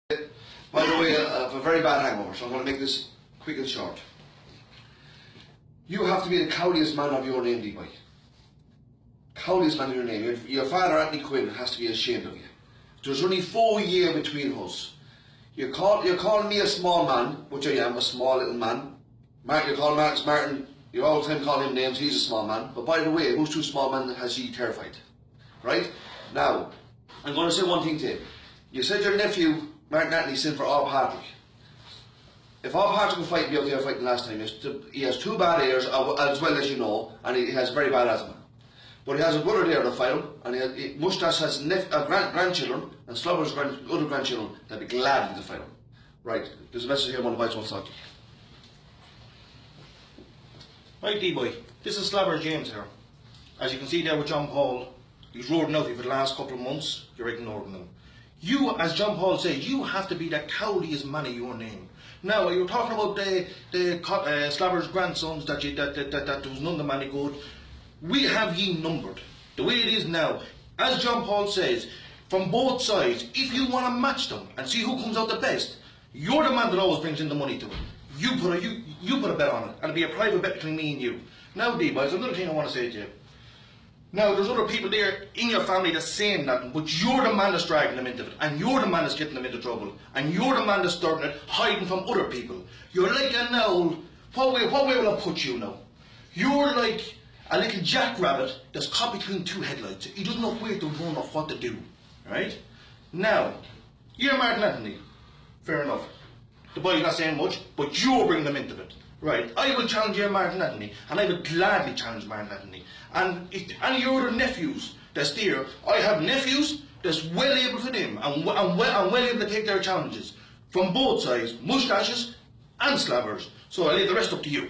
By the way, I have a very bad hangover, so I'm going to make this quick and short. You have to be the cowliest man of your name, deeboy. Cowliest man of your name. Your father, Anthony Quinn, has to be ashamed of you. There's only 4 years between us. You're calling me a small man, which I am, a small little man. Martin, you call Marcus Martin, you all the time call him names, he's a small man. But by the way, who's too small man has he terrified? Right? Now, I'm going to say one thing to you. You said your nephew, Martin Anthony, sent for all Patrick. If all Patrick was fighting, be out there fighting last time, he has 2 bad ears, as well as you know, and he has very bad asthma. But he has a brother there to fight him, and Mushtashs has grandchildren, and slobbers other grandchildren that'd be glad to fight him. Right, there's a message here, one of the wants to talk to you. Right, D-boy, this is Slobber James here. As you can see there with John Paul, he's roaring out for the last couple of months, you're ignoring him. You, as John Paul says, you have to be the cowliest man of your name. Now, you're talking about the Slobber's grandsons that there was none of them any good. We have ye numbered. The way it is now, as John Paul says, from both sides, if you want to match them and see who comes out the best, you're the man that always brings in the money to it. You put a bet on it, and it'll be a private bet between me and you. Now, D-boys, another thing I want to say to you. Now, there's other people there in your family that's saying nothing, but you're the man that's dragging them into it, and you're the man that's getting them into trouble, and you're the man that's starting it, hiding from other people. You're like an owl. What way will I put you now? You're like a little jackrabbit that's caught between 2 headlights. He doesn't know where to run or what to do. Right? Now, you're Martin Anthony. Fair enough. The boy's not saying much, but you're bringing them into it. Right? I will challenge you, Martin Anthony, and I will gladly challenge Martin Anthony. And if any of your other nephews that's there, I have nephews that's well able for them and well able to take their challenges from both sides, Mushtashs and slobbers. So I leave the rest up to you.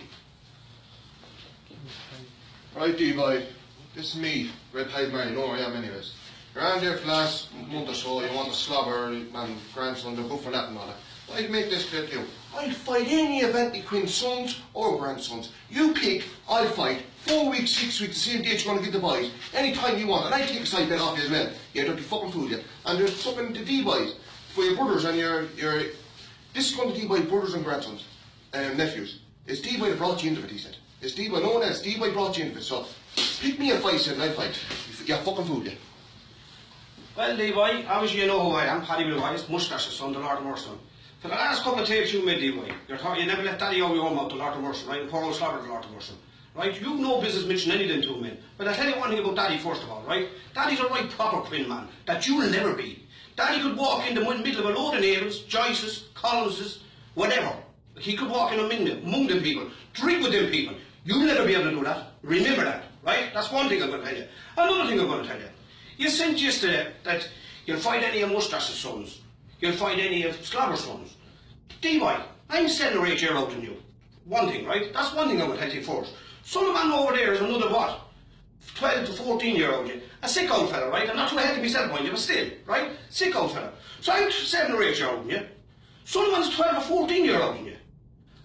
Right, D-boy, this is me, replies man, you know who I am anyways. You're on there for the last month or so, you want the slobber and grandson, the hoof and that and all that. I'd make this clear to you. I'd fight any of Anthony Quinn's sons or grandsons. You pick, I'll fight. 4 weeks, 6 weeks, the same date you're going to give the boys. Any time you want. And I'll take a side bet off you as well. You dirty fucking fool, you. And there's fucking the D-boys for your brothers and your this is going to D-boy brothers and grandsons, nephews. It's D-boy that brought you into it, he said. It's D-boy, no one else. D-boy brought you into it. So pick me a fight, said, and I'll fight. You fucking fool, you. Well, D-boy, obviously you know who I am, Paddy Wilwise, Mushtashs' son, the Lord of Mercy. For the last couple of tapes you made, D-boy, you never let Daddy out of your mouth, the Lord of Mercy, right? And poor old Slobber, the Lord of Mercy. Right? You've no business mentioning any of them 2 men. But I'll tell you one thing about Daddy first of all, right? Daddy's a right proper Quinn man, that you'll never be. Daddy could walk in the middle of a load of neighbours, Joyces, Collinses, whatever. He could walk in among them people, drink with them people. You'll never be able to do that. Remember that, right? That's one thing I'm going to tell you. Another thing I'm going to tell you. You said yesterday that you'll fight any of Mushtashs' sons. You'll fight any of Slobber's sons. D-boy, I'm 7 or 8 years older than you. One thing, right? That's one thing I'm going to tell you first. Some man over there is another what? 12 to 14 year old, a sick old fella, right? I'm not too ahead of myself, mind you, but still, right? Sick old fella. So I'm 7 or 8 year old, yeah? Some man's 12 or 14 year old, yeah?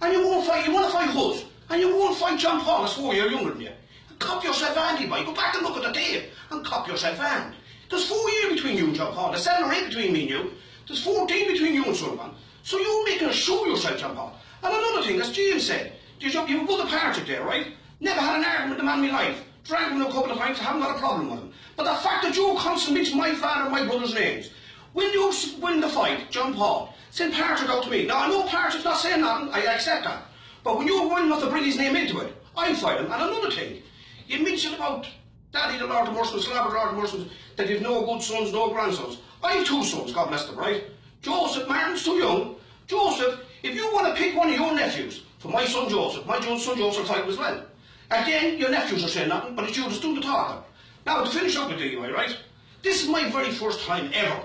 And you won't fight, you want to fight Hus, and you won't fight John Paul, that's 4 years younger than you. Cop yourself handy, boy. Go back and look at the tape and cop yourself hand. There's 4 years between you and John Paul. There's 7 or 8 between me and you. There's 14 between you and Sullivan. So you're making a show of yourself, John Paul. And another thing, as James said, you've got the Patrick there, right? Never had an argument with the man in my life. Drank him a couple of pints, I haven't got a problem with him. But the fact that you constantly mention my father and my brother's names, when you win the fight, John Paul, send Patrick out to me. Now I know Patrick's not saying nothing, I accept that. But when you're willing enough to bring his name into it, I fight him. And another thing, you mentioned about Daddy, the Lord of Mercy, Slobber, the Lord of Mercy, that you've no good sons, no grandsons. I have 2 sons, God bless them, right? Joseph, Martin's too young. Joseph, if you want to pick one of your nephews, for my son Joseph, my son Joseph will fight him as well. Again, your nephews are saying nothing, but it's you that's doing the talking. Now, to finish up with you, right? This is my very first time ever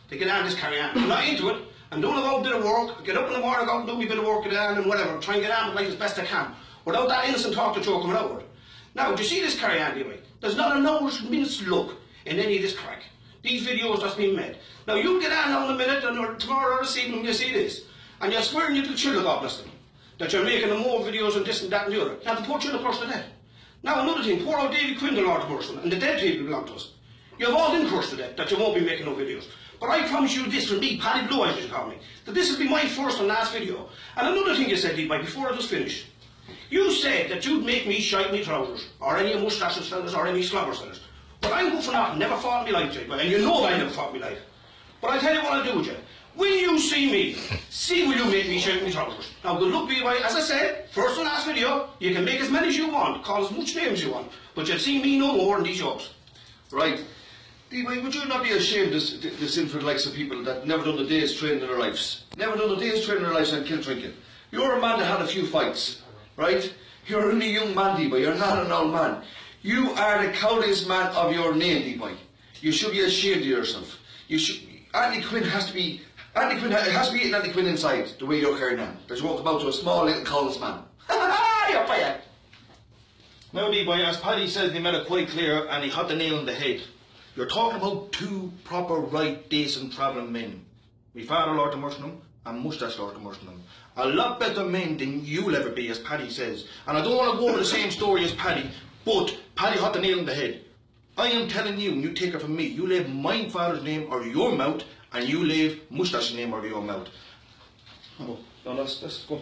to get on this carry-on. I'm not into it. I'm doing a bit of work. Get up in the morning, go and do me a bit of work, get on and whatever. Try and get on with life as best I can. Without that innocent talk that you're coming out with. Now, do you see this carry-on anyway? There's not an hour's minute's look in any of this crack. These videos that's been made. Now, you get on now in a minute, and tomorrow or this evening you see this. And you're swearing you to the children, God bless them, that you're making more videos and this and that and the other. Now, to put you in a personal death. Now, another thing, poor old David Quinn, the Lord of Mercy, and the dead people belong to us. You have all them cursed to death that you won't be making no videos. But I promise you this from me, Paddy Blue Eyes, you call me, that this will be my first and last video. And another thing you said, Deeboy, before I just finish. You said that you'd make me shite me trousers, or any Mushtashs fellas, or any slobbers fellas. But I'm good for nothing, never fought in my life, Deeboy, and you know I never fought in my life. But I'll tell you what I'll do with you. When you see me, see will you make me shite me trousers. Now good luck, Deeboy, as I said, first and last video, you can make as many as you want, call as much names as you want, but you'll see me no more in these jobs. Right. Deeboy, would you not be ashamed to sin for the likes of people that never done a day's training in their lives? Never done a day's training in their lives and kill drinking. You're a man that had a few fights, right? You're only a young man, Deeboy, you're not an old man. You are the cowardliest man of your name, Deeboy. You should be ashamed of yourself. You should. Anthony Quinn has to be eating Anthony Quinn inside, the way you're carrying on. That you won't come out to a small little cowless man. You're fired. Now, Deeboy, as Paddy says, he made it quite clear and he hit the nail on the head. You're talking about two proper, right, decent travelling men. My father, Lord of Mushtashs, and Mushtashs, Lord of Mushtashs. A lot better men than you'll ever be, as Paddy says. And I don't want to go over the same story as Paddy, but Paddy hit the nail on the head. I am telling you, and you take it from me, you leave my father's name or your mouth, and you leave Mushtash's name or your mouth. Oh, no, let's go.